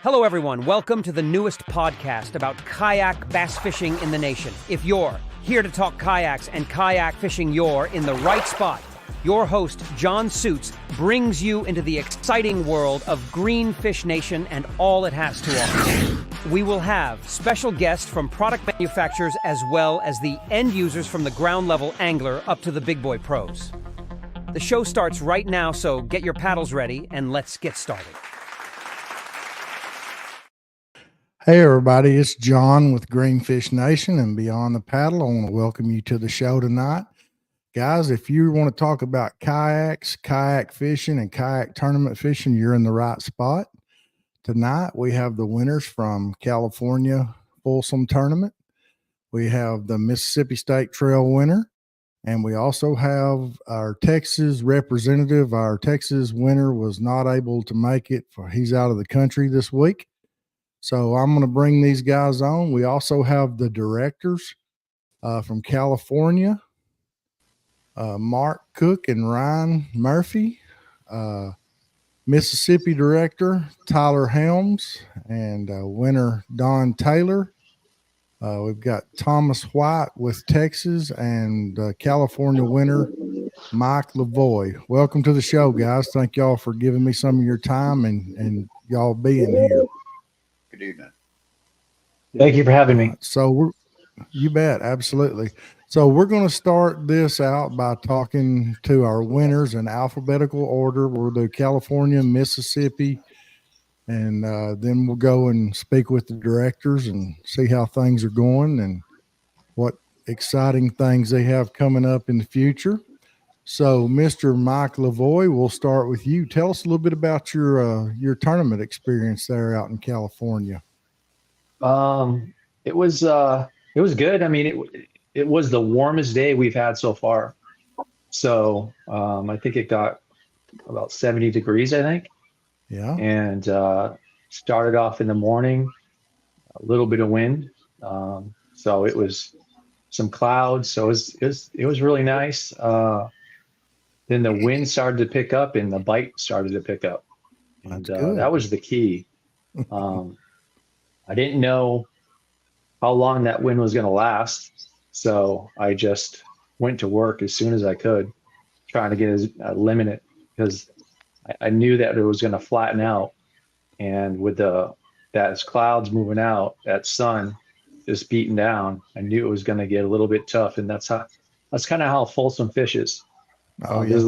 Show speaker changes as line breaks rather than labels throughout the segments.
Hello, everyone. Welcome to the newest podcast about kayak bass fishing in the nation. If you're here to talk kayaks and kayak fishing, you're in the right spot. Your host, John Suits, brings you into the exciting world of Greenfish Nation and all it has to offer. We will have special guests from product manufacturers as well as the end users from the ground level angler up to the big boy pros. The show starts right now, so get your paddles ready and let's get started.
Hey everybody, it's John with Greenfish Nation and Beyond the Paddle. I want to welcome you to the show tonight. Guys, if you want to talk about kayaks, kayak fishing, and kayak tournament fishing, you're in the right spot. Tonight we have the winners from California Folsom Tournament. We have the Mississippi State Trail winner, and we also have our Texas representative. Our Texas winner was not able to make it, for he's out of the country this week. So I'm going to bring these guys on. We also have the directors from California, Mark Cook and Ryan Murphy, Mississippi director Tyler Helms, and winner Don Taylor. We've got Thomas White with Texas and California winner Mike Lavoie. Welcome to the show, guys. Thank y'all for giving me some of your time and y'all being here.
Good evening.
Thank you for having me.
You bet. Absolutely. So we're going to start this out by talking to our winners in alphabetical order. We'll do California, Mississippi, and then we'll go and speak with the directors and see how things are going and what exciting things they have coming up in the future. So, Mr. Mike Lavoie, we'll start with you. Tell us a little bit about your tournament experience there out in California.
It was good. I mean, it was the warmest day we've had so far. So I think it got about 70 degrees, I think.
Yeah.
And started off in the morning, a little bit of wind. So it was some clouds. So it was really nice. Then the wind started to pick up and the bite started to pick up. And that was the key. I didn't know how long that wind was going to last. So I just went to work as soon as I could, trying to get limit it, because I knew that it was going to flatten out. And with that clouds moving out, that sun just beating down, I knew it was going to get a little bit tough. And that's kind of how Folsom fishes.
Oh, yeah.
There's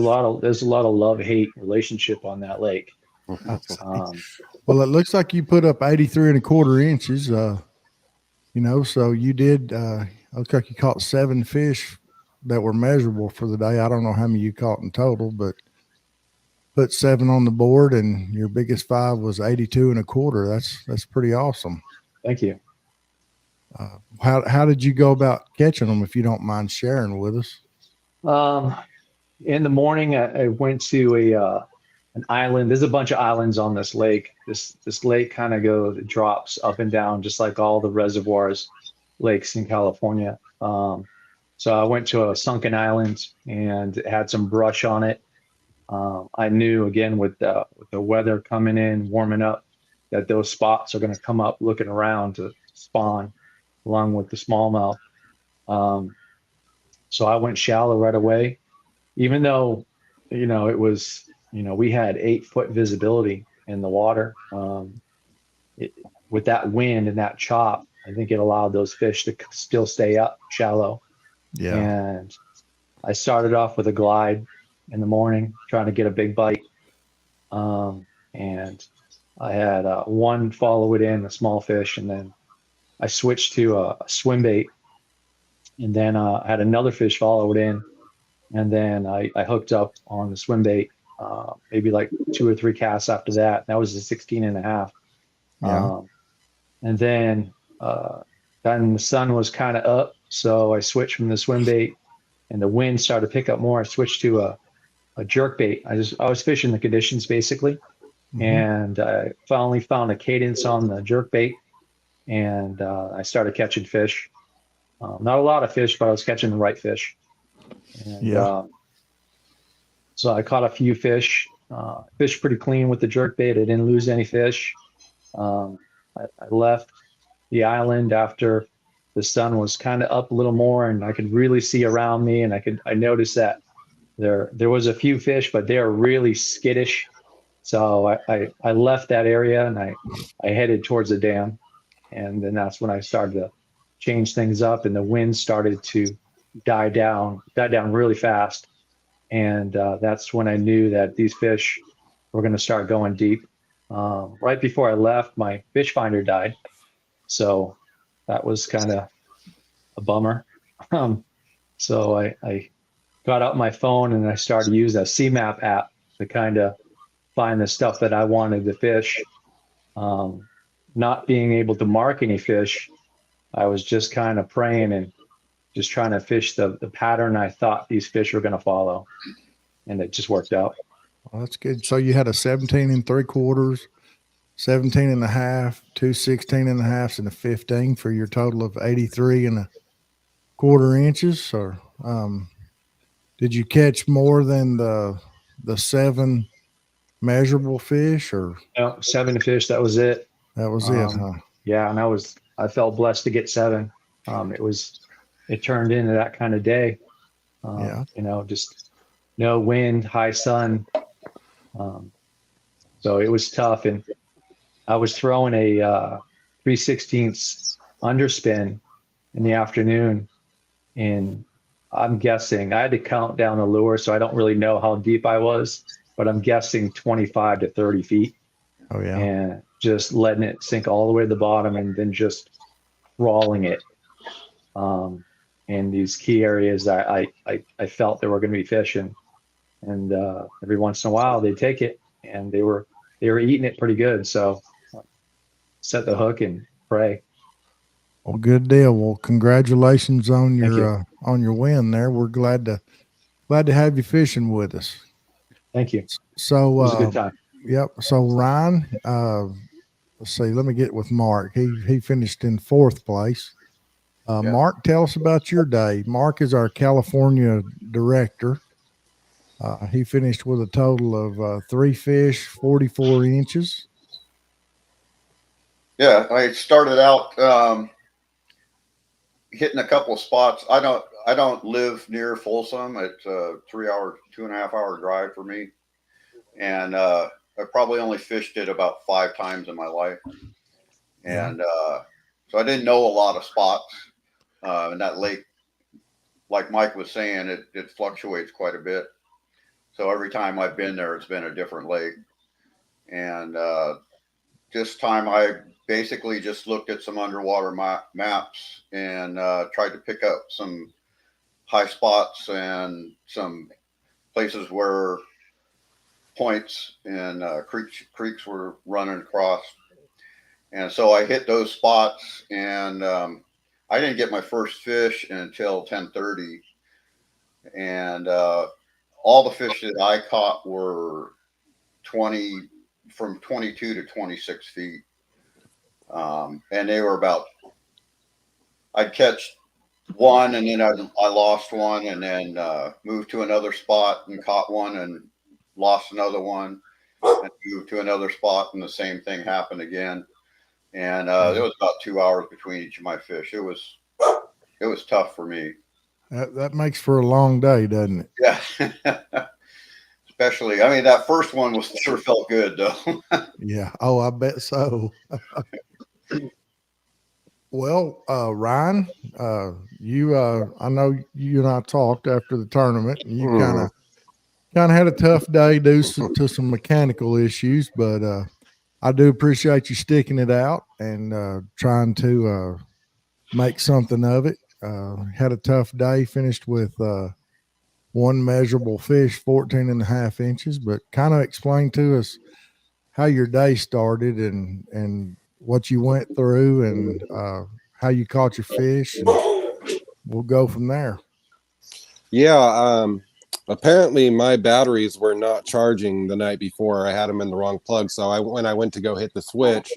a lot of love-hate relationship on that lake.
Well, it looks like you put up 83.25 inches. So you did. Looks like you caught 7 fish that were measurable for the day. I don't know how many you caught in total, but put 7 on the board, and your biggest 5 was 82.25. That's pretty awesome.
Thank you.
How did you go about catching them, if you don't mind sharing with us?
In the morning, I went to an island. There's a bunch of islands on this lake. This lake kind of drops up and down, just like all the reservoirs, lakes in California. So I went to a sunken island and it had some brush on it. I knew, again, with the weather coming in, warming up, that those spots are going to come up looking around to spawn along with the smallmouth. So I went shallow right away, even though, it was, we had 8-foot visibility in the water. With that wind and that chop, I think it allowed those fish to still stay up shallow.
Yeah.
And I started off with a glide in the morning, trying to get a big bite. And I had one follow it in, a small fish, and then I switched to a swim bait. And then I had another fish follow it in. And then I hooked up on the swim bait, maybe like 2 or 3 casts after that. That was a 16.5.
Yeah.
And then the sun was kind of up. So I switched from the swim bait and the wind started to pick up more. I switched to a jerk bait. I was fishing the conditions basically. Mm-hmm. And I finally found a cadence on the jerk bait and I started catching fish. Not a lot of fish, but I was catching the right fish. And, so I caught a few fish, fished pretty clean with the jerk bait. I didn't lose any fish. I left the island after the sun was kind of up a little more, and I could really see around me, and I noticed that there was a few fish, but they are really skittish. So I left that area and I headed towards the dam, and then that's when I started to change things up, and the wind started to die down really fast, and that's when I knew that these fish were going to start going deep. Right before I left, my fish finder died, so that was kind of a bummer. Um, so I got out my phone and I started to use a CMAP app to kind of find the stuff that I wanted to fish. Um, Not being able to mark any fish, I was just kind of praying and just trying to fish the pattern I thought these fish were going to follow. And it just worked out.
Well, that's good. So you had a 17 and 3/4, 17 and a half, two 16 and a halves, and a 15 for your total of 83 and a quarter inches. Or did you catch more than the 7 measurable fish, or
No, 7 fish, that was it.
that was it, huh?
Yeah, and I felt blessed to get 7. It turned into that kind of day.
Yeah.
Just no wind, high sun. So it was tough, and I was throwing a 3/16 underspin in the afternoon, and I'm guessing I had to count down the lure, so I don't really know how deep I was, but I'm guessing 25 to 30 feet,
Oh, yeah.
and just letting it sink all the way to the bottom, and then just crawling it. In these key areas, I felt there were going to be fish, and every once in a while they'd take it, and they were eating it pretty good. So set the hook and pray.
Well, good deal. Well, congratulations on
Thank
your win there. We're glad to have you fishing with us.
Thank you.
So
It was a good time.
Yep. So Ryan, let's see. Let me get with Mark. He finished in 4th place.
Yeah.
Mark, tell us about your day. Mark is our California director. He finished with a total of 3 fish, 44 inches.
Yeah, I started out hitting a couple of spots. I don't live near Folsom. It's a 3-hour, 2.5-hour drive for me, and I probably only fished it about 5 times in my life, and so I didn't know a lot of spots. And that lake, like Mike was saying, it fluctuates quite a bit. So every time I've been there, it's been a different lake. And this time I basically just looked at some underwater maps and tried to pick up some high spots and some places where points and creeks were running across. And so I hit those spots, and I didn't get my first fish until 10:30, and all the fish that I caught were from 22 to 26 feet, and they were about. I'd catch one, and then I lost one, and then moved to another spot and caught one, and lost another one, and moved to another spot, and the same thing happened again. And there was about 2 hours between each of my fish. It was tough for me.
That makes for a long day, doesn't it?
Yeah. Especially, I mean, that first one sure felt good though.
Yeah. Oh, I bet so. Well, Ryan, I know you and I talked after the tournament, and you kind of had a tough day due to some mechanical issues, but I do appreciate you sticking it out and trying to make something of it. Had a tough day, finished with 1 measurable fish, 14 and a half inches, but kind of explain to us how your day started and what you went through and how you caught your fish, and we'll go from there.
Yeah. Apparently my batteries were not charging the night before. I had them in the wrong plug. So when I went to go hit the switch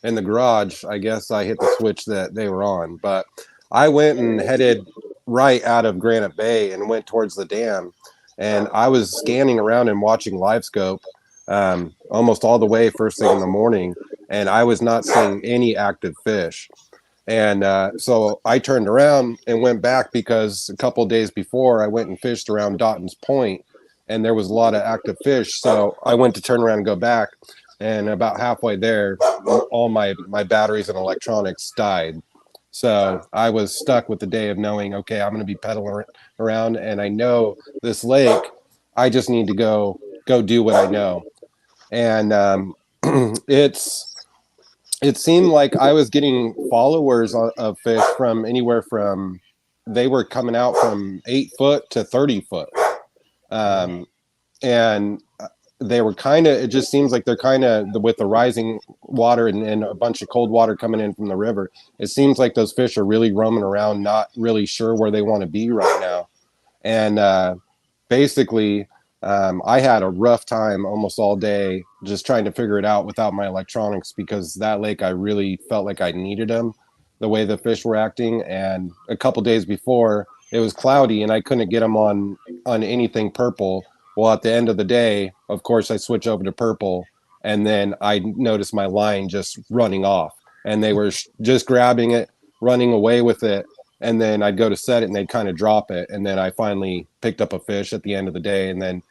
in the garage, I guess I hit the switch that they were on, but I went and headed right out of Granite Bay and went towards the dam. And I was scanning around and watching live scope almost all the way first thing in the morning. and I was not seeing any active fish. And so I turned around and went back because a couple of days before I went and fished around Dotton's Point, and there was a lot of active fish. So I went to turn around and go back, and about halfway there, all my batteries and electronics died. So I was stuck with the day of knowing, okay, I'm going to be pedaling around, and I know this lake. I just need to go do what I know, and it seemed like I was getting followers of fish from anywhere from, they were coming out from 8 foot to 30 foot. And they were kind of, it just seems like they're kind of, with the rising water and a bunch of cold water coming in from the river, it seems like those fish are really roaming around, not really sure where they want to be right now. And basically, I had a rough time almost all day just trying to figure it out without my electronics, because that lake, I really felt like I needed them, the way the fish were acting. And a couple days before, it was cloudy and I couldn't get them on anything purple. Well, at the end of the day, of course, I switch over to purple, and then I noticed my line just running off, and they were just grabbing it, running away with it. And then I'd go to set it and they'd kind of drop it. And then I finally picked up a fish at the end of the day, and then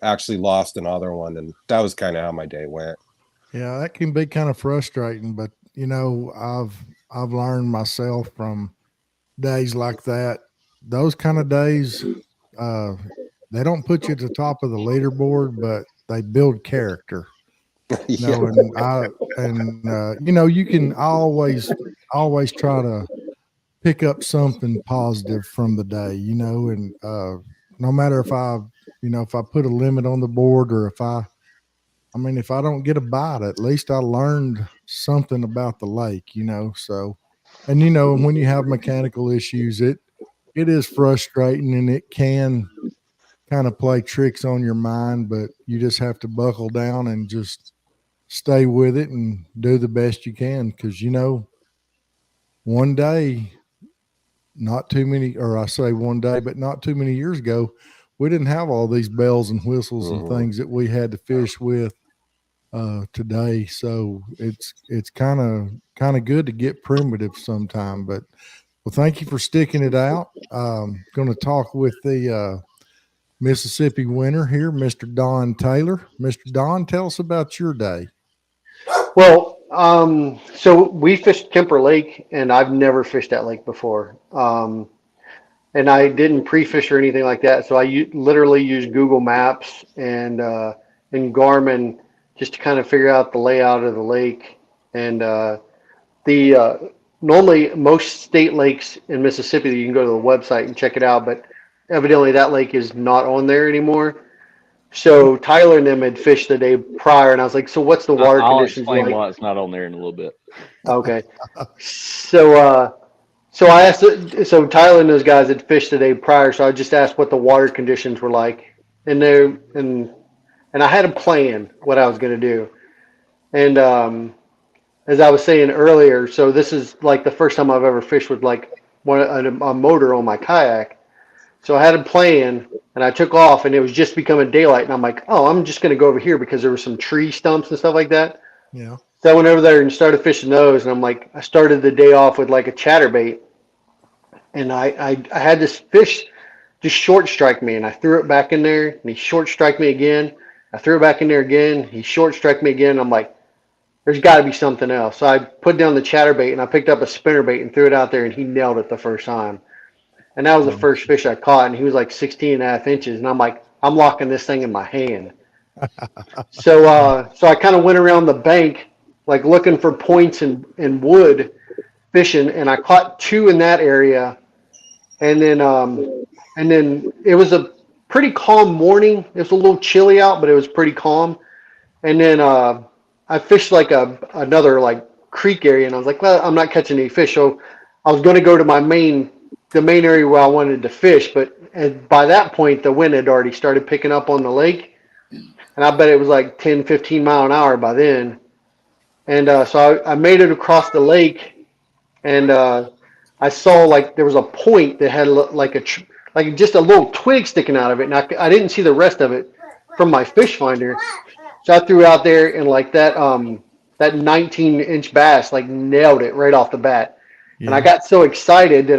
actually lost another one. And that was kind of how my day went.
Yeah, that can be kind of frustrating, but you know, I've learned myself from days like that. Those kind of days, they don't put you at the top of the leaderboard, but they build character. You know, and you know, you can always try to pick up something positive from the day, you know, and no matter if if I put a limit on the board, or if if I don't get a bite, at least I learned something about the lake, you know. So, and you know, when you have mechanical issues, it is frustrating, and it can kind of play tricks on your mind, but you just have to buckle down and just stay with it and do the best you can. Because, you know, one day, not too many, or I say one day, but not too many years ago, we didn't have all these bells and whistles and things that we had to fish with today. So it's kind of good to get primitive sometime. But well, thank you for sticking it out. Going to talk with the Mississippi winner here, Mr. Don Taylor. Mr. Don, tell us about your day.
Well, so we fished Kemper Lake, and I've never fished that lake before. And I didn't pre-fish or anything like that. So I literally used Google Maps and Garmin just to kind of figure out the layout of the lake. And normally most state lakes in Mississippi, you can go to the website and check it out, but evidently that lake is not on there anymore. So Tyler and them had fished the day prior, and I was like, so what's the water conditions like?
I'll explain why it's not on there in a little bit.
Okay. So I asked, so Tyler and those guys had fished the day prior, so I just asked what the water conditions were like. And I had a plan what I was going to do. And as I was saying earlier, so this is like the first time I've ever fished with like a motor on my kayak. So I had a plan, and I took off, and it was just becoming daylight. And I'm like, oh, I'm just going to go over here because there were some tree stumps and stuff like that.
Yeah.
So I went over there and started fishing those. And I'm like, I started the day off with like a chatterbait. And I had this fish just short strike me, and I threw it back in there, and he short strike me again. I threw it back in there again. He short strike me again. I'm like, there's got to be something else. So I put down the chatterbait, and I picked up a spinnerbait and threw it out there, and he nailed it the first time. And that was the first fish I caught, and he was like 16 and a half inches. And I'm like, I'm locking this thing in my hand. So I kind of went around the bank, like looking for points in wood fishing, and I caught two in that area. And then it was a pretty calm morning. It was a little chilly out, but it was pretty calm. And then I fished like another like creek area, and I was like, well, I'm not catching any fish. So I was going to go to the main area where I wanted to fish, but by that point, the wind had already started picking up on the lake, and I bet it was like 10, 15 mile an hour by then. And so I made it across the lake, and I saw like there was a point that had like just a little twig sticking out of it, and I didn't see the rest of it from my fish finder. So I threw out there, and like that that 19-inch bass, like nailed it right off the bat.
Yeah.
And I got so excited that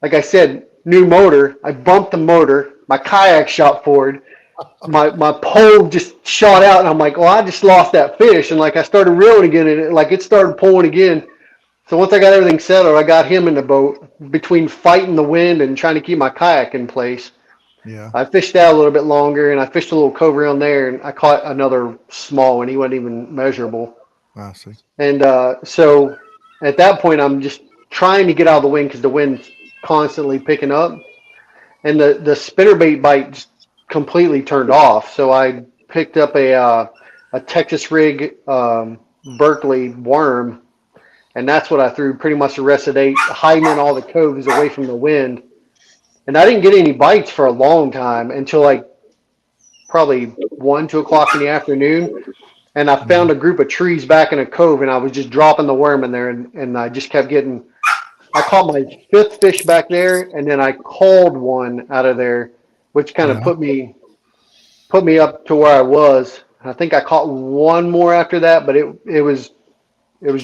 like I said, new motor. I bumped the motor. My kayak shot forward. My pole just shot out, and I'm like, well, I just lost that fish. And like I started reeling again, and it started pulling again. So once I got everything settled, I got him in the boat between fighting the wind and trying to keep my kayak in place.
Yeah.
I fished out a little bit longer, and I fished a little cove around there, and I caught another small one. He wasn't even measurable.
I see.
And so at that point, I'm just trying to get out of the wind because the wind's constantly picking up. And the spinnerbait bite just completely turned off. So I picked up a Texas rig Berkeley worm, and that's what I threw pretty much the rest of the day, hiding in all the coves away from the wind. And I didn't get any bites for a long time until like probably 1, 2 o'clock in the afternoon. And I found a group of trees back in a cove, and I was just dropping the worm in there, and I just kept getting. I caught my 5th fish back there, and then I called one out of there, which kind of put me up to where I was. I think I caught one more after that, but it was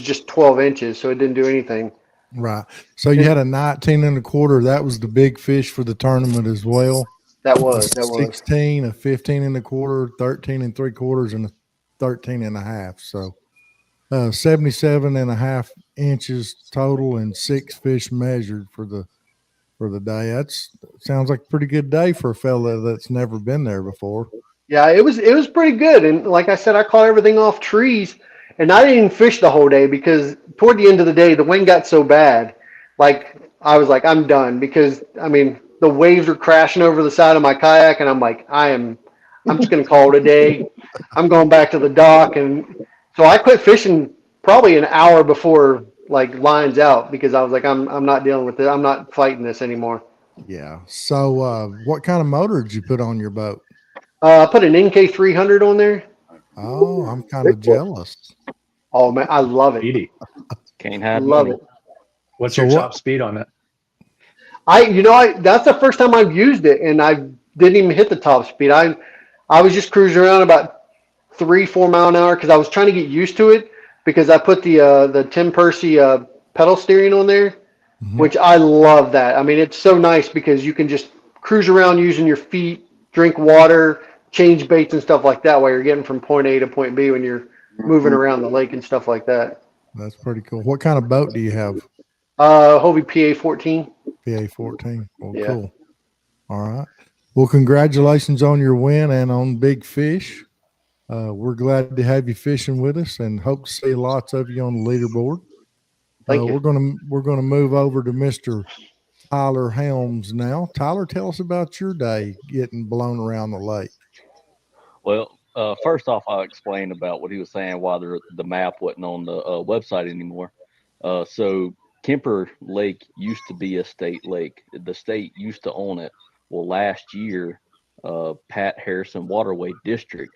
just 12 inches, so it didn't do anything.
Right. So you had a 19 1/4. That was the big fish for the tournament as well.
That was
16, a 15 1/4, 13 3/4, and a 13 1/2. So 77 1/2 inches total and 6 fish measured for the day. That's sounds like a pretty good day for a fella that's never been there before.
Yeah, it was pretty good. And like I said, I caught everything off trees, and I didn't even fish the whole day because toward the end of the day, the wind got so bad. Like I was like, I'm done because I mean the waves were crashing over the side of my kayak, and I'm like, I'm just gonna call it a day. I'm going back to the dock, and so I quit fishing probably an hour before like lines out because I was like, I'm not dealing with it. I'm not fighting this anymore.
Yeah. So what kind of motor did you put on your boat?
I put an NK 300 on there.
Oh, I'm kind of jealous.
Oh man, I love it.
Speedy.
Can't hide
Love
money.
it.
What's
So
your
what-
top speed on it?
That's the first time I've used it, and I didn't even hit the top speed. I was just cruising around about 3-4 mile an hour because I was trying to get used to it because I put the Tim Percy pedal steering on there, which I love that. I mean, it's so nice because you can just cruise around using your feet, drink water, change baits and stuff like that while you're getting from point A to point B when you're moving around the lake and stuff like that.
That's pretty cool. What kind of boat do you have?
Hobie PA 14.
PA 14. Well,
Yeah.
cool. All right. Well, congratulations on your win and on big fish. We're glad to have you fishing with us and hope to see lots of you on the leaderboard.
Thank you.
We're gonna move over to Mr. Tyler Helms now. Tyler, tell us about your day getting blown around the lake.
Well, first off, I'll explain about what he was saying why the map wasn't on the website anymore. So Kemper Lake used to be a state lake. The state used to own it. Well, last year, Pat Harrison Waterway District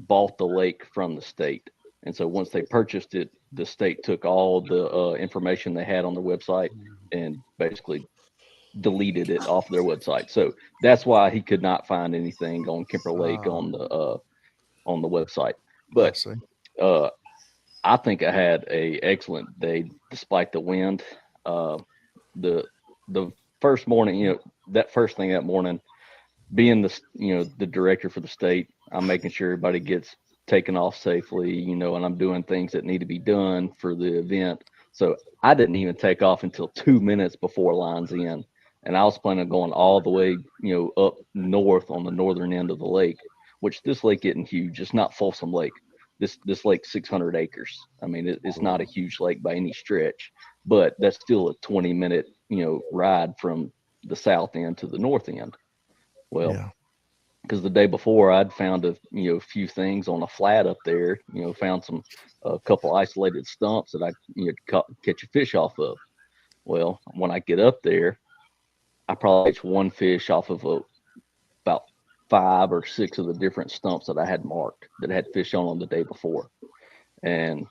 bought the lake from the state. And so once they purchased it, the state took all the information they had on their website and basically deleted it off their website. So that's why he could not find anything on Kemper Lake on the website. But I think I had a excellent day despite the wind. The first morning, that first thing that morning, being the director for the state, I'm making sure everybody gets taken off safely, and I'm doing things that need to be done for the event. So I didn't even take off until 2 minutes before lines in. And I was planning on going all the way, up north on the northern end of the lake, which this lake isn't huge. It's not Folsom Lake. This lake's 600 acres. I mean, it's not a huge lake by any stretch, but that's still a 20-minute, ride from the south end to the north end. Well, because the day before I'd found a few things on a flat up there, found a couple isolated stumps that I catch a fish off of. Well, when I get up there, I probably catch one fish off of about 5 or 6 of the different stumps that I had marked that had fish on the day before. And,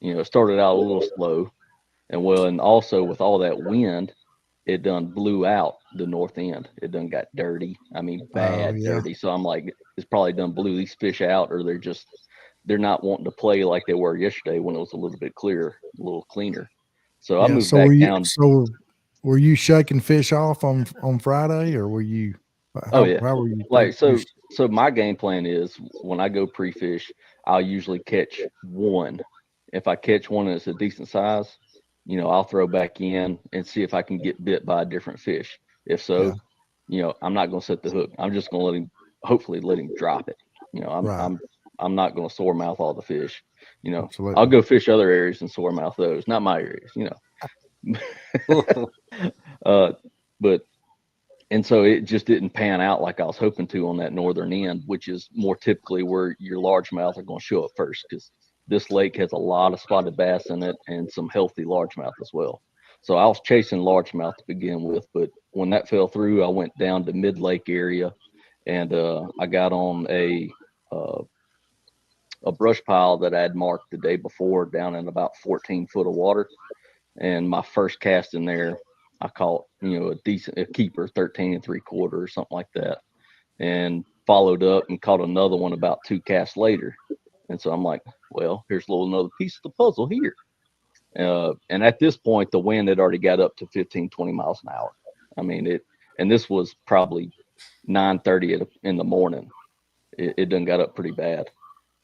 it started out a little slow. And also with all that wind, it done blew out the north end. It done got dirty. I mean, bad dirty. So I'm like, it's probably done blew these fish out, or they're just they're not wanting to play like they were yesterday when it was a little bit clearer, a little cleaner. So I
Yeah.
moved
So
back down.
were you shaking fish off on Friday, or were you
Oh yeah.
how were you
Like
you
so my game plan is when I go pre-fish, I'll usually catch one. If I catch one that's a decent size, I'll throw back in and see if I can get bit by a different fish. If
yeah,
so, I'm not going to set the hook. I'm just going to hopefully let him drop it. You know, I'm
right,
I'm I'm not going to sore mouth all the fish. I'll
absolutely.
go fish other areas and sore mouth those, not my areas. uh, but and so it just didn't pan out like I was hoping to on that northern end, which is more typically where your largemouth are going to show up first, because this lake has a lot of spotted bass in it and some healthy largemouth as well. So I was chasing largemouth to begin with, but when that fell through, I went down to mid lake area, and I got on uh, a brush pile that I had marked the day before down in about 14 foot of water. And my first cast in there, I caught, a keeper, 13 3/4 or something like that, and followed up and caught another one about 2 casts later. And so I'm like, well, here's another piece of the puzzle here. And at this point, the wind had already got up to 15, 20 miles an hour. I mean, and this was probably 9:30 in the morning. It done got up pretty bad.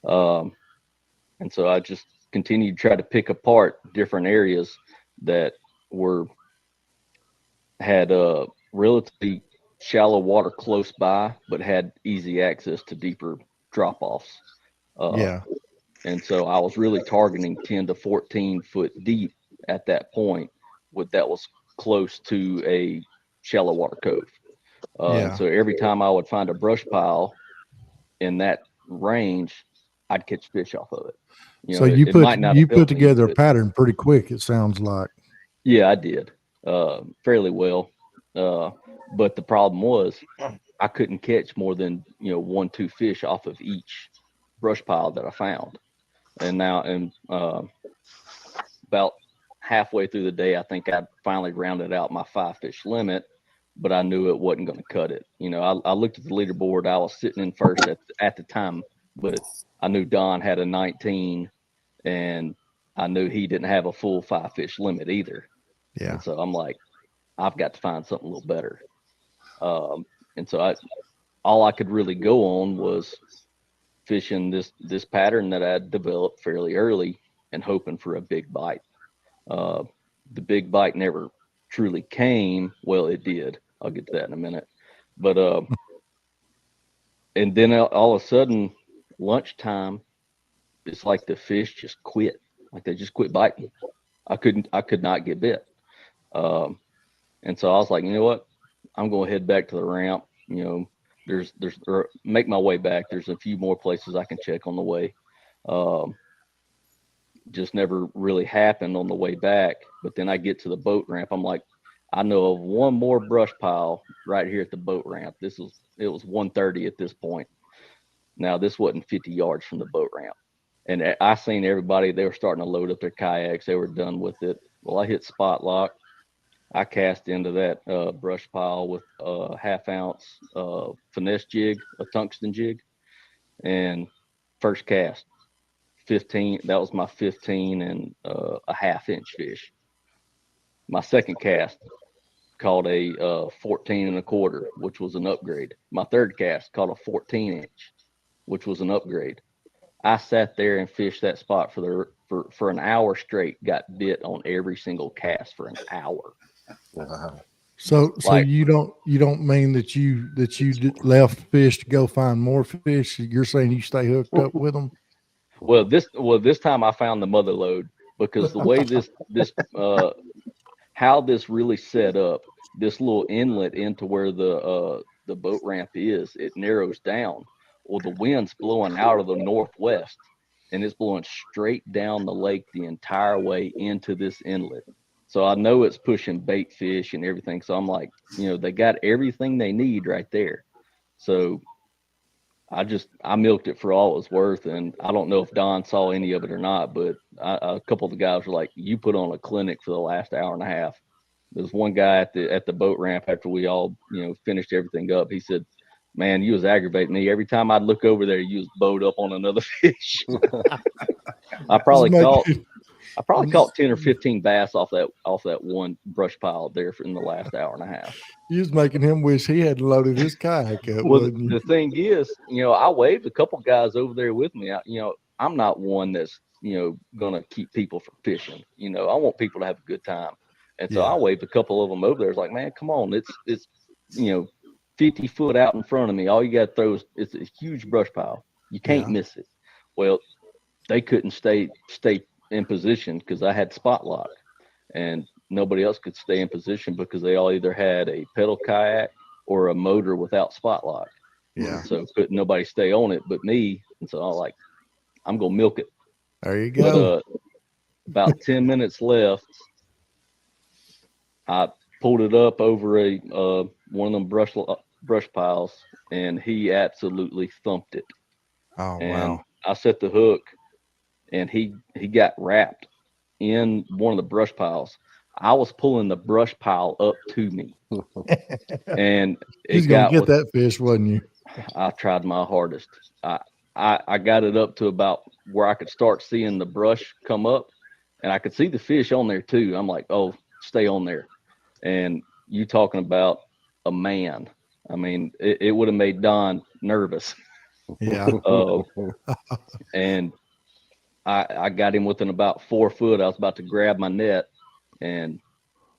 Um, and so I just continued to try to pick apart different areas that were had relatively shallow water close by, but had easy access to deeper drop offs. Uh,
Yeah,
and so I was really targeting 10 to 14 foot deep at that point, that was close to a shallow water cove. And
yeah.
so every time I would find a brush pile in that range, I'd catch fish off of it.
So
It might not have
you put
built me,
together a
but
pattern pretty quick. It sounds like.
yeah, I did fairly well. Uh, but the problem was I couldn't catch more than 1, 2 fish off of each brush pile that I found. And about halfway through the day, I think I finally rounded out my 5 fish limit, but I knew it wasn't going to cut it. I looked at the leaderboard. I was sitting in first at the time, but I knew Don had a 19, and I knew he didn't have a full 5 fish limit either.
Yeah,
And so I'm like, I've got to find something a little better. Um, and so all I could really go on was fishing this pattern that I developed fairly early and hoping for a big bite. Uh, the big bite never truly came. Well, it did. I'll get to that in a minute. But and then all of a sudden, lunchtime, it's like the fish just quit. Like they just quit biting. I could not get bit. Um, and so I was like, you know what? I'm going to head back to the ramp. Make my way back. There's a few more places I can check on the way. Um, just never really happened on the way back. But then I get to the boat ramp. I'm like, I know of one more brush pile right here at the boat ramp. It was 1:30 at this point. Now this wasn't 50 yards from the boat ramp. And I seen everybody, they were starting to load up their kayaks. They were done with it. Well, I hit spot lock. I cast into that brush pile with a ½ ounce finesse jig, a tungsten jig, and first cast 15. That was my 15 and a ½ inch fish. My second cast caught a 14 1/4, which was an upgrade. My third cast caught a 14 inch, which was an upgrade. I sat there and fished that spot for an hour straight. Got bit on every single cast for an hour.
Wow.
So
Like,
you don't mean that left fish to go find more fish. You're saying you stay hooked up with them.
this time I found the mother lode, because the way this how this really set up, this little inlet into where the boat ramp is, it narrows down. Well, the wind's blowing out of the northwest, and it's blowing straight down the lake the entire way into this inlet. So I know it's pushing bait fish and everything. So I'm like, they got everything they need right there. So I milked it for all it was worth, and I don't know if Don saw any of it or not, but a couple of the guys were like, "You put on a clinic for the last hour and a half." There was one guy at the boat ramp after we all finished everything up. He said, man, you was aggravating me. Every time I'd look over there, you was bowed up on another fish. I probably caught 10 or 15 bass off that one brush pile there in the last hour and a half.
You was making him wish he had loaded his kayak up,
Well,
wasn't you?
the thing is, I waved a couple guys over there with me. I'm not one that's, going to keep people from fishing. I want people to have a good time. And so I waved a couple of them over there. It's like, man, come on. It's 50 foot out in front of me. All you got to throw is a huge brush pile. You can't miss it. Well, they couldn't stay in position because I had spot lock, and nobody else could stay in position because they all either had a pedal kayak or a motor without spot lock.
Yeah.
So couldn't nobody stay on it but me. And so I'm going to milk it.
There you go.
But about 10 minutes left, I pulled it up over one of them brush piles, and he absolutely thumped it.
Oh,
And
wow.
I set the hook, and he got wrapped in one of the brush piles. I was pulling the brush pile up to me, and
He's going to get that fish, wasn't you?
I tried my hardest. I got it up to about where I could start seeing the brush come up, and I could see the fish on there too. I'm like, oh, stay on there. And you talking about a man. I mean, it would have made Don nervous.
Yeah.
And I got him within about 4 foot. I was about to grab my net, and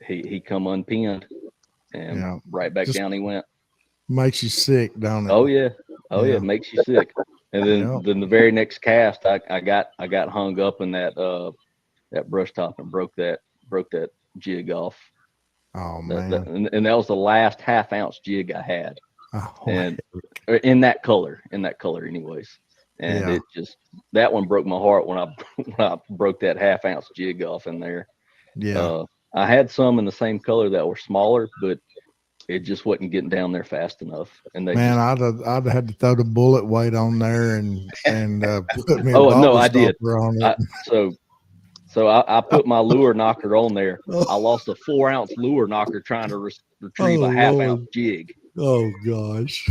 he come unpinned, and right back down he went.
Makes you sick, don't it?
Oh yeah, it makes you sick. And then the very next cast, I got hung up in that brush top and broke that jig off.
Oh man!
And that was the last half-ounce jig I had, and
man.
in that color, anyways. And it just, that one broke my heart when I broke that half-ounce jig off in there.
Yeah.
I had some in the same color that were smaller, but it just wasn't getting down there fast enough. And
I'd have had to throw the bullet weight on there and put me a
I did.
On it.
So I put my lure knocker on there. I lost a 4-ounce lure knocker trying to retrieve a half-ounce jig.
Oh gosh.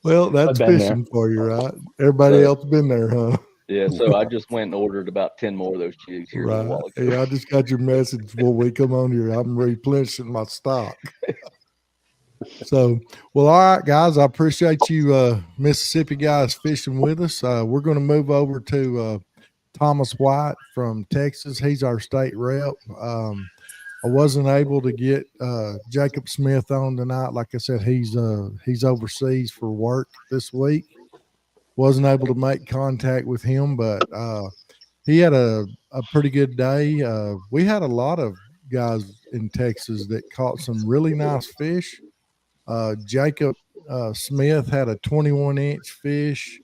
Well, that's fishing for you, right? Everybody else been there, huh?
Yeah, so I just went and ordered about 10 more of those jigs here.
Right.
A while ago.
Yeah, I just got your message before we come on here. I'm replenishing my stock. So, well, all right, guys. I appreciate you, Mississippi guys, fishing with us. We're going to move over to Thomas White from Texas. He's our state rep. I wasn't able to get Jacob Smith on tonight. Like I said, he's overseas for work this week. Wasn't able to make contact with him, but he had a pretty good day. We had a lot of guys in Texas that caught some really nice fish. Jacob Smith had a 21-inch fish,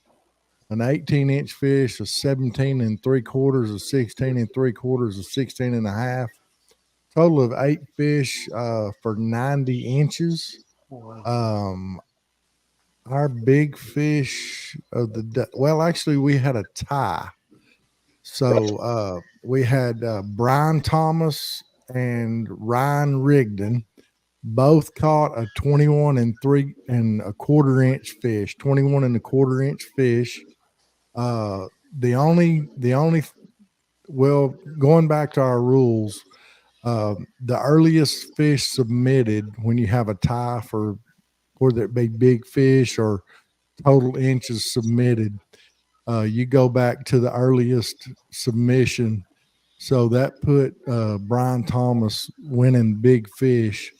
an 18-inch fish, a 17 3/4, a 16 3/4, a 16 1/2. Total of 8 fish for 90 inches. Our big fish of the day, well, actually, we had a tie. So we had Brian Thomas and Ryan Rigdon both caught a 21 3/4 inch fish, 21 1/4 inch fish. The only, well, going back to our rules, the earliest fish submitted when you have a tie for whether it be big fish or total inches submitted, you go back to the earliest submission. So that put Brian Thomas winning big fish.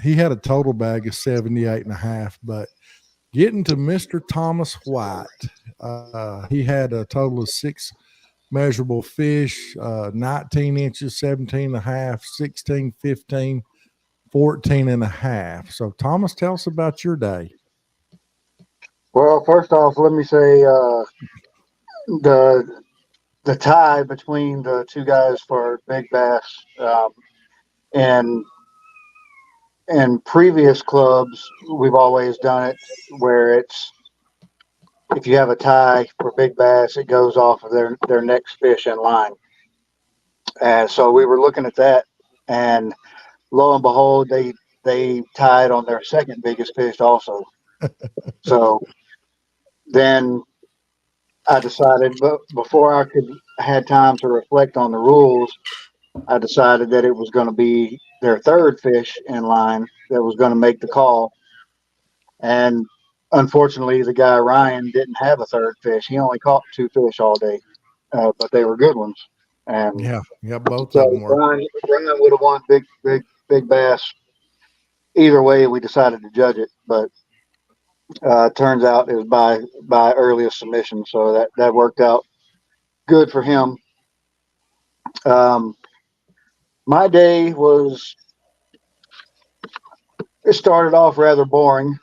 He had a total bag of 78.5, but getting to Mr. Thomas White, he had a total of 6 measurable fish, 19 inches, 17 1/2, 16, 15, 14 1/2. So Thomas, tell us about your day.
Well, first off, let me say the tie between the two guys for big bass, and in previous clubs, we've always done it where it's, if you have a tie for big bass, it goes off of their next fish in line. And so we were looking at that, and lo and behold, they
they tied on their second biggest fish also. So then I decided, but before I had time to reflect on the rules, I decided that it was going to be their third fish in line that was going to make the call. And unfortunately, the guy Ryan didn't have a third fish. He only caught 2 fish all day, but they were good ones. And
Yeah, both of them
so
were.
Brian would have won big bass. Either way, we decided to judge it, but turns out it was by earliest submission, so that worked out good for him. Um, my day it started off rather boring.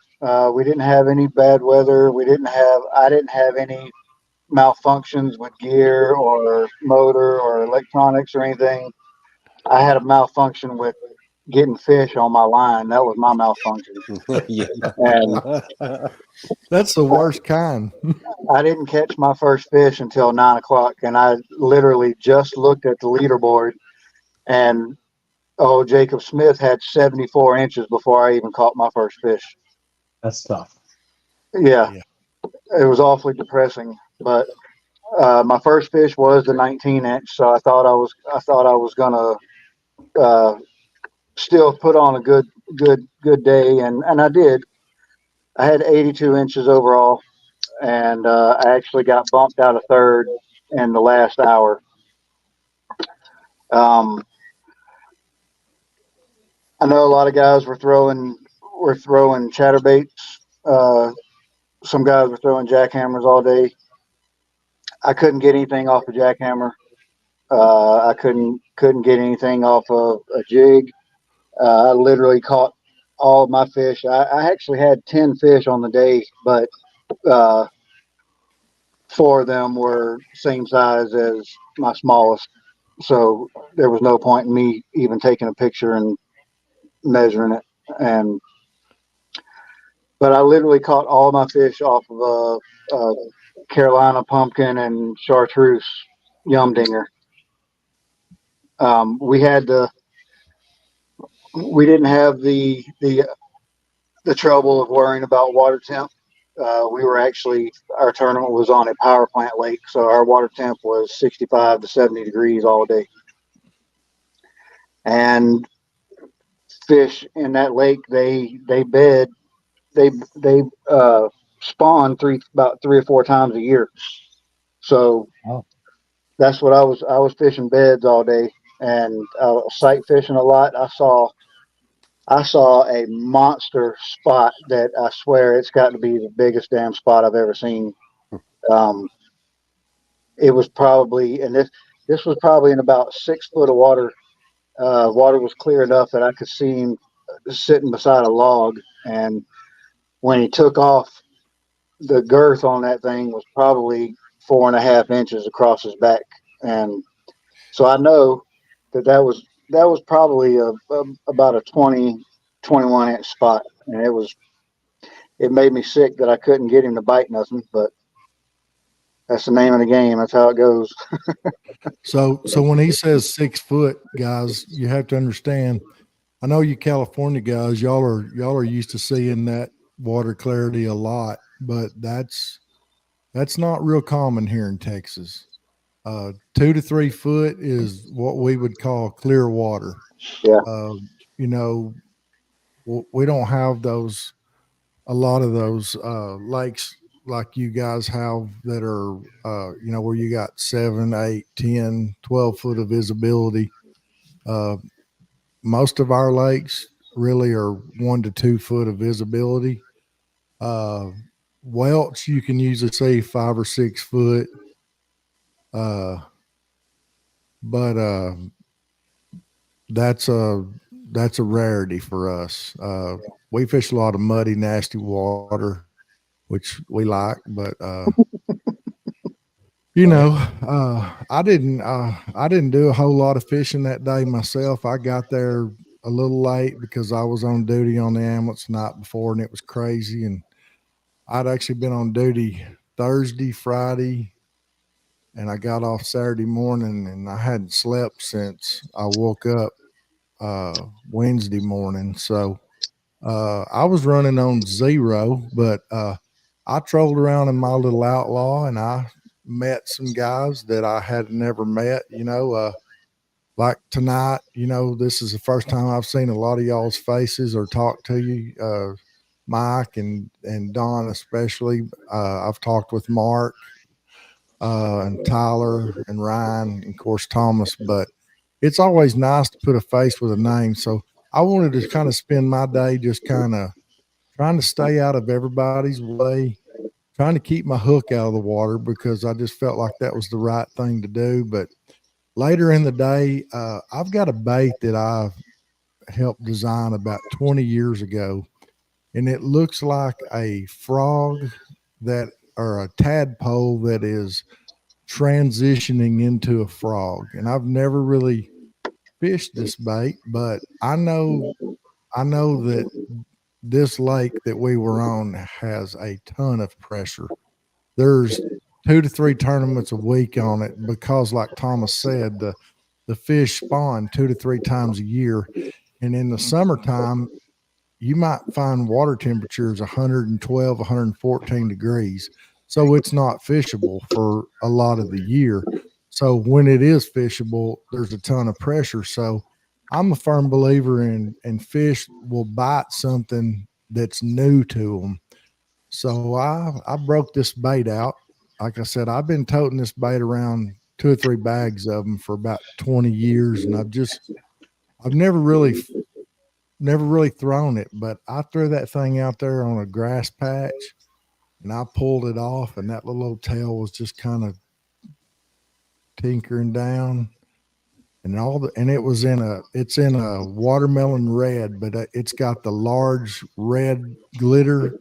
We didn't have any bad weather. I didn't have any malfunctions with gear or motor or electronics or anything. I had a malfunction with getting fish on my line. That was my malfunction.
Yeah.
And
That's the worst kind.
I didn't catch my first fish until 9 o'clock. And I literally just looked at the leaderboard, and Jacob Smith had 74 inches before I even caught my first fish.
That's tough.
Yeah,
Yeah.
it was awfully depressing. But my first fish was the 19 inch, so I thought I was gonna still put on a good day, and I did. I had 82 inches overall, and I actually got bumped out of third in the last hour. Um, I know a lot of guys were throwing chatterbaits. Uh, some guys were throwing jackhammers all day. I couldn't get anything off a jackhammer. I couldn't get anything off of a jig. I literally caught all of my fish. I actually had 10 fish on the day, but uh, 4 of them were same size as my smallest. So there was no point in me even taking a picture and measuring it. And but I literally caught all my fish off of a Carolina pumpkin and chartreuse yum dinger. Um, we had the we didn't have the trouble of worrying about water temp. We were actually Our tournament was on a power plant lake, so our water temp was 65 to 70 degrees all day. And fish in that lake, they bed they spawn about 3 or 4 times a year. So
Oh,
that's what I was fishing beds all day, and sight fishing a lot. I saw a monster spot that I swear it's got to be the biggest damn spot I've ever seen. Um, it was probably, and this was probably in about 6 foot of water. Water was clear enough that I could see him sitting beside a log, and when he took off, the girth on that thing was probably 4.5 inches across his back, and so I know that was probably about a 20, 21 inch spot, and it made me sick that I couldn't get him to bite nothing, but that's the name of the game. That's how it goes.
So when he says 6 foot, guys, you have to understand. I know you California guys, y'all are used to seeing that water clarity a lot, but that's not real common here in Texas. 2 to 3 foot is what we would call clear water.
Yeah.
Uh, you know, we don't have a lot of those lakes like you guys have that are where you got 7, 8, 10, 12 foot of visibility. Uh, most of our lakes really are 1 to 2 foot of visibility. Uh, Welch, you can usually see 5 or 6 foot. Uh, but that's a that's a rarity for us. We fish a lot of muddy, nasty water, which we like, but I didn't do a whole lot of fishing that day myself. I got there a little late because I was on duty on the ambulance the night before, and it was crazy. And I'd actually been on duty Thursday, Friday, and I got off Saturday morning, and I hadn't slept since I woke up Wednesday morning. So I was running on zero, but I trolled around in my little outlaw and I met some guys that I had never met, like tonight, this is the first time I've seen a lot of y'all's faces or talked to you, Mike and Don especially. I've talked with Mark and Tyler and Ryan and of course Thomas, but it's always nice to put a face with a name. So I wanted to kind of spend my day just kind of trying to stay out of everybody's way, trying to keep my hook out of the water because I just felt like that was the right thing to do. But later in the day, I've got a bait that I helped design about 20 years ago, and it looks like a frog that or a tadpole that is transitioning into a frog. And I've never really fished this bait, but I know that this lake that we were on has a ton of pressure. There's 2 to 3 tournaments a week on it because, like Thomas said, the fish spawn 2 to 3 times a year. And in the summertime, you might find water temperatures 112, 114 degrees. So it's not fishable for a lot of the year. So when it is fishable, there's a ton of pressure. So I'm a firm believer in fish will bite something that's new to them. So I broke this bait out. Like I said, I've been toting this bait around 2 or 3 bags of them for about 20 years, and I've never really thrown it, but I threw that thing out there on a grass patch and I pulled it off, and that little old tail was just kind of tinkering down. And it's in a watermelon red, but it's got the large red glitter.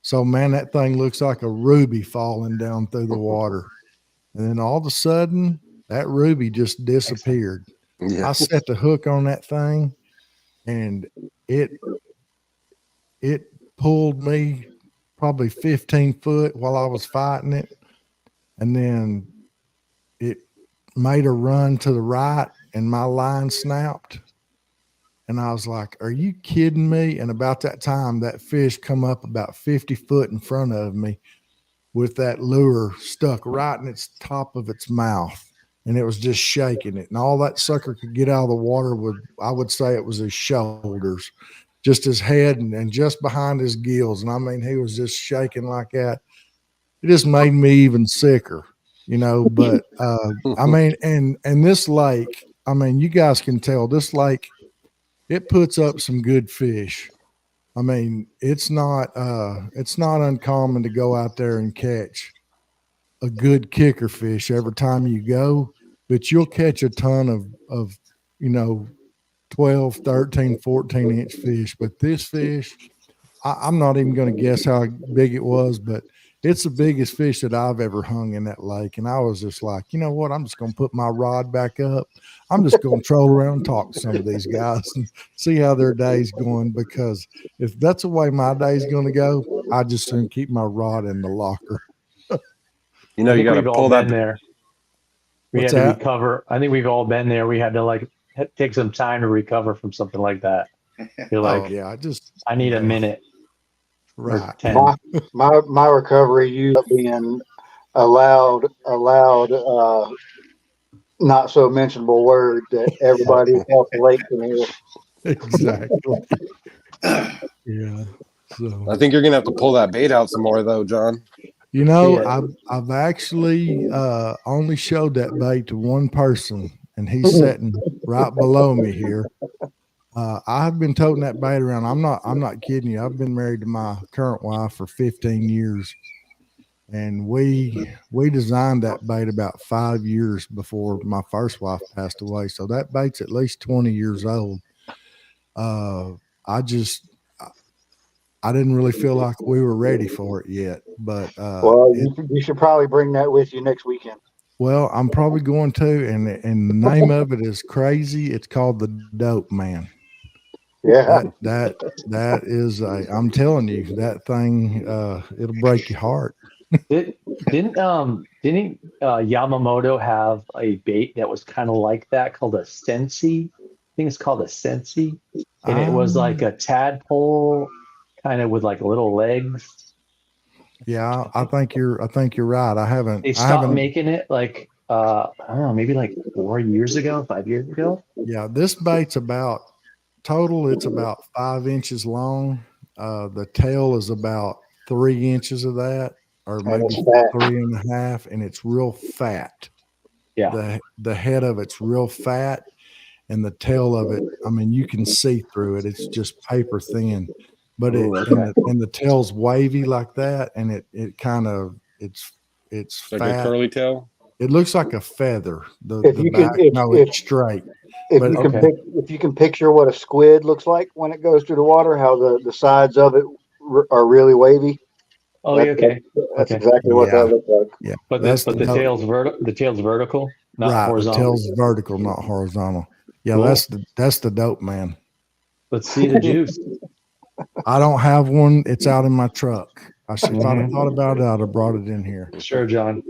So man, that thing looks like a ruby falling down through the water. And then all of a sudden, that ruby just disappeared.
Yeah.
I set the hook on that thing, and it pulled me probably 15 foot while I was fighting it, and then it made a run to the right, and my line snapped, and I was like, "Are you kidding me?" And about that time, that fish come up about 50 foot in front of me with that lure stuck right in its top of its mouth. And it was just shaking it. And all that sucker could get out of the water I would say it was his shoulders, just his head and just behind his gills. And I mean, he was just shaking like that. It just made me even sicker, but, I mean, and this lake, I mean, you guys can tell this lake, it puts up some good fish. I mean, it's not uncommon to go out there and catch a good kicker fish every time you go, but you'll catch a ton of, you know, 12, 13, 14-inch fish. But this fish, I'm not even going to guess how big it was, but it's the biggest fish that I've ever hung in that lake. And I was just like, you know what? I'm just going to put my rod back up. I'm just going to troll around and talk to some of these guys and see how their day's going. Because if that's the way my day's going to go, I just soon keep my rod in the locker.
You know, you got to
we've all
pull
been
that.
there. We
What's
had to
that?
recover. I think we've all been there. We had to take some time to recover from something like that. You're like,
Oh yeah,
I need a minute.
Right.
Or 10.
My recovery used being allowed not so mentionable word that everybody off the lake can hear.
Exactly. Yeah. So
I think you're gonna have to pull that bait out some more, though, John.
I've actually only showed that bait to one person, and he's sitting right below me here. I've been toting that bait around. I'm not kidding you. I've been married to my current wife for 15 years, and we designed that bait about 5 years before my first wife passed away. So that bait's at least 20 years old. I didn't really feel like we were ready for it yet, but
Well, you should probably bring that with you next weekend.
well, I'm probably going to, and the name of it is crazy. It's called the Dope Man.
Yeah.
That is I'm telling you, that thing it'll break your heart.
Didn't Yamamoto have a bait that was kind of like that called a sensi? I think it's called a sensi. and it was like a tadpole, kind of with like little legs.
Yeah, I think you're right. I
They stopped
haven't.
making it like I don't know, maybe like 4 years ago, 5 years ago.
Yeah, this bait's about total. It's about 5 inches long. The tail is about 3 inches of that, or
And
maybe
it's fat.
3.5, and it's real fat.
Yeah.
The head of it's real fat, and the tail of it, I mean, you can see through it. It's just paper thin, but
Ooh, okay.
and the tail's wavy like that, and it kind of it's
Like a
fat.
curly tail.
It looks like a feather.
If
The
you
back,
can,
no, it's straight.
if
But
you can
Okay.
if you can picture what a squid looks like when it goes through the water, how the sides of it are really wavy.
Oh, yeah, okay.
That's
Okay.
exactly what
yeah,
that looks like.
yeah,
But
that's
the tail's vertical, not
right. The
horizontal.
tail's vertical, not horizontal. Yeah,
Cool.
that's the dope, man.
Let's see the juice.
I don't have one. It's out in my truck. If I'd have
Mhm.
thought about it, I'd have brought it in here.
Sure, John.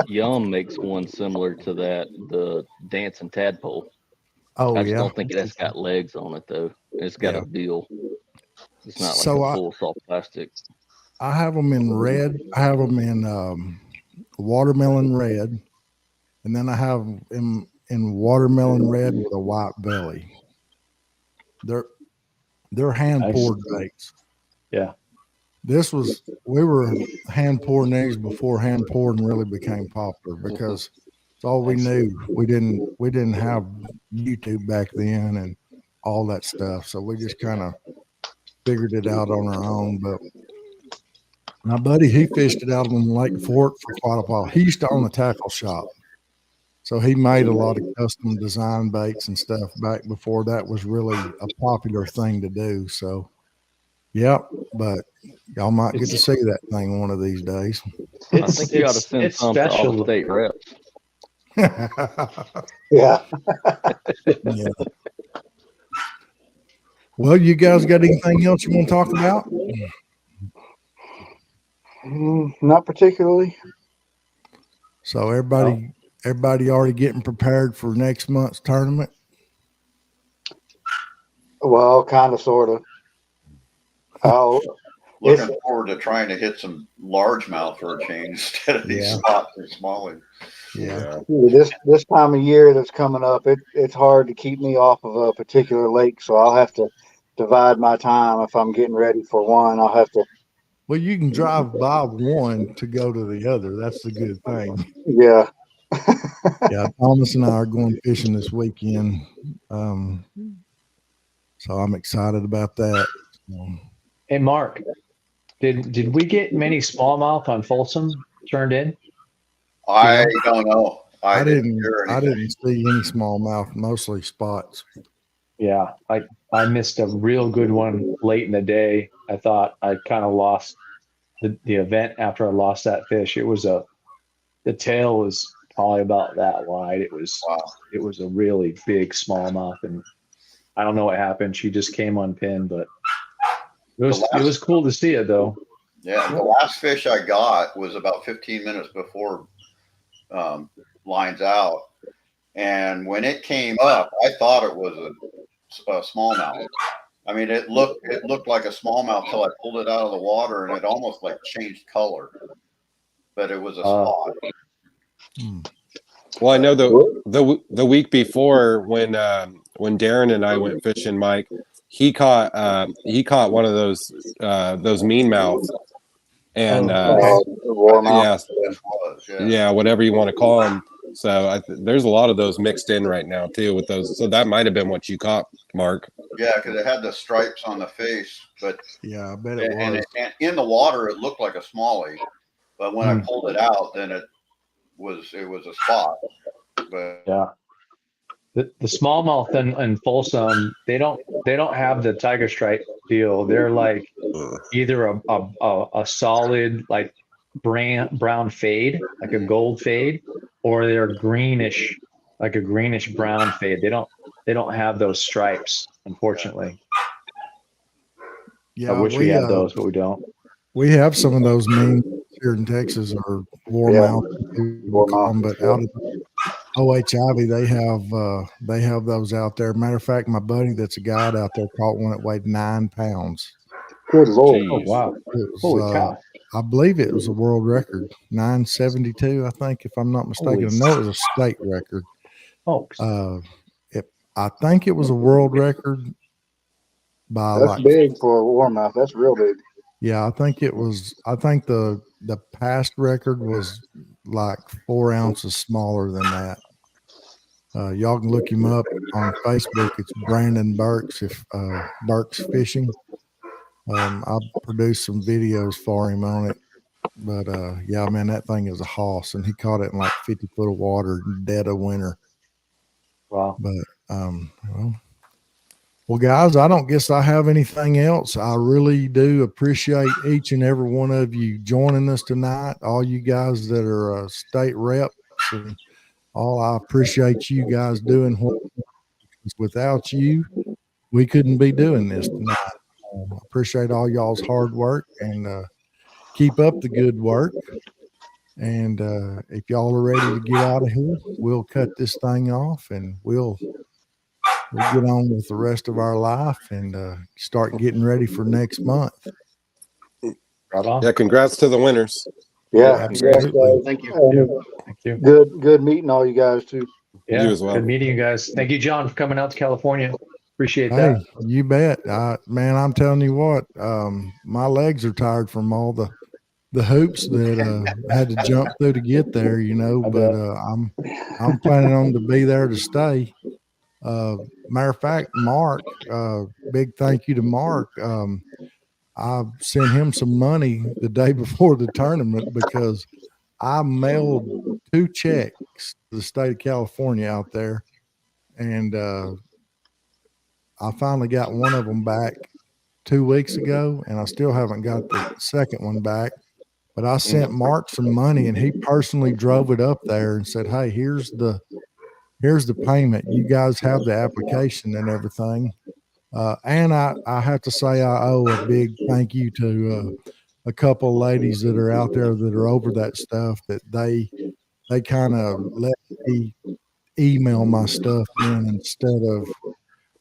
Yum makes one similar to that, the dancing tadpole.
Oh
I just
yeah,
don't think it has got legs on it though. It's got
yeah.
a bill. It's not like
So
a full soft plastic.
I have them in red. I have them in watermelon red, and then I have them in watermelon red with a white belly. They're hand
Nice.
poured baits.
Yeah.
We were hand pouring these before hand pouring really became popular because it's all we knew. We didn't have YouTube back then and all that stuff, so we just kind of figured it out on our own. But my buddy, he fished it out on Lake Fork for quite a while. He used to own a tackle shop, so he made a lot of custom design baits and stuff back before that was really a popular thing to do. So, yep. But y'all might get to see that thing one of these days.
I think you ought to send
It's
some to all the
special.
state reps.
Yeah.
Yeah. Well, you guys got anything else you want to talk about?
Not particularly.
So everybody already getting prepared for next month's tournament.
Well, kind of, sort of. Oh,
Looking forward to trying to hit some largemouth for a change instead of these
Yeah.
spots and smallie.
Yeah.
this time of year that's coming up, it's hard to keep me off of a particular lake, so I'll have to divide my time. If I'm getting ready for one, I'll have to.
Well, you can drive by one to go to the other. That's the good thing.
Yeah.
Yeah, Thomas and I are going fishing this weekend, so I'm excited about that.
Hey, Mark, did we get many smallmouth on Folsom turned in?
I don't know.
I
didn't
didn't
hear
I
anything.
didn't see any smallmouth, mostly spots.
Yeah, I missed a real good one late in the day. I thought I kind of lost the event after I lost that fish. The tail was probably about that wide. It was a really big smallmouth, and I don't know what happened. She just came unpinned, but it was cool to see it though.
Yeah, the last fish I got was about 15 minutes before lines out, and when it came up, I thought it was a smallmouth. I mean, it looked like a smallmouth till I pulled it out of the water, and it almost like changed color, but it was a spot.
Well, I know the week before when Darren and I went fishing, Mike, he caught one of those mean mouths, and yeah, whatever you want to call them. So there's a lot of those mixed in right now too with those. So that might have been what you caught, Mark.
Yeah, because it had the stripes on the face, but
yeah, I bet it was.
And in the water, it looked like a smallie, but when I pulled it out, then it was a spot. But
yeah, the smallmouth in Folsom, they don't have the tiger stripe deal. They're like either a solid like brown fade, like a gold fade, or they're greenish, like a greenish brown fade. They don't have those stripes, unfortunately.
Yeah,
I wish we had those, but we don't.
We have some of those mean here in Texas, or warmouth, but OHIV, they have those out there. Matter of fact, my buddy that's a guide out there caught one that weighed 9 pounds.
Good Lord.
Oh
Jeez.
wow!
It was,
Holy cow!
I believe it was a world record, 972, I think, if I'm not mistaken.
Holy
I know it was a state record.
smokes!
I think it was a world record by
That's
like,
big for a warmouth. That's real big.
yeah, I think it was. I think the past record was like 4 ounces smaller than that. Y'all can look him up on Facebook. It's Brandon Burks. If Burks Fishing, I produced some videos for him on it. But yeah, man, that thing is a hoss, and he caught it in like 50 foot of water, dead of winter.
Wow.
But well, guys, I don't guess I have anything else. I really do appreciate each and every one of you joining us tonight. All you guys that are state reps and all, I appreciate you guys doing what. Without you, we couldn't be doing this tonight. I appreciate all y'all's hard work, and keep up the good work. And if y'all are ready to get out of here, we'll cut this thing off, and we'll get on with the rest of our life and start getting ready for next month.
Right on.
Yeah, congrats to the winners.
Yeah.
Absolutely.
Congrats, guys.
Thank you.
And
Thank you.
good meeting all you guys too.
Yeah.
You as well.
Good meeting you guys. Thank you, John, for coming out to California. Appreciate
Hey,
that.
you bet. Man, I'm telling you what, my legs are tired from all the hoops that had to jump through to get there, you know,
I
but
bet.
I'm planning on to be there to stay. Matter of fact, Mark, big thank you to Mark. I sent him some money the day before the tournament because I mailed 2 checks to the state of California out there, and I finally got one of them back 2 weeks ago, and I still haven't got the second one back. But I sent Mark some money, and he personally drove it up there and said, "Hey, here's the payment. You guys have the application and everything." And I have to say I owe a big thank you to a couple ladies that are out there that are over that stuff, that they kind of let me email my stuff in instead of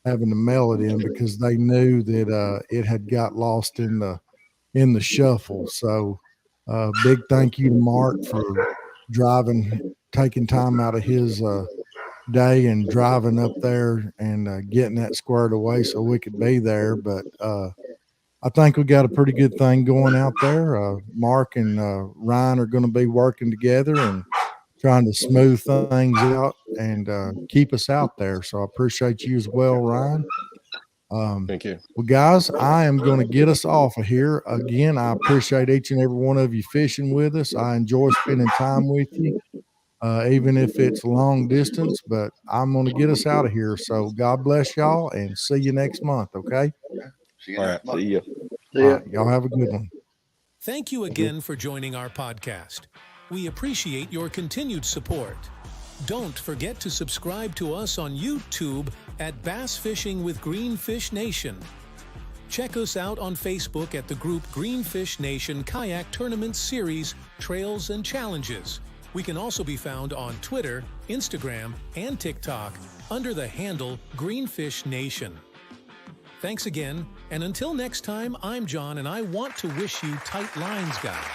having to mail it in, because they knew that it had got lost in the shuffle. So big thank you to Mark for taking time out of his day and driving up there and getting that squared away so we could be there. But I think we got a pretty good thing going out there. Mark and Ryan are going to be working together and trying to smooth things out and keep us out there. So I appreciate you as well, Ryan.
Thank you.
Well, guys, I am going to get us off of here. Again, I appreciate each and every one of you fishing with us. I enjoy spending time with you, even if it's long distance, but I'm going to get us out of here. So God bless y'all, and see you next month, okay?
See you
All
next
right.
month.
See ya.
See
All
ya.
right, y'all have a good one.
Thank you again for joining our podcast. We appreciate your continued support. Don't forget to subscribe to us on YouTube at Bass Fishing with Greenfish Nation. Check us out on Facebook at the group Greenfish Nation Kayak Tournament Series, Trails and Challenges. We can also be found on Twitter, Instagram, and TikTok under the handle Greenfish Nation. Thanks again, and until next time, I'm John, and I want to wish you tight lines, guys.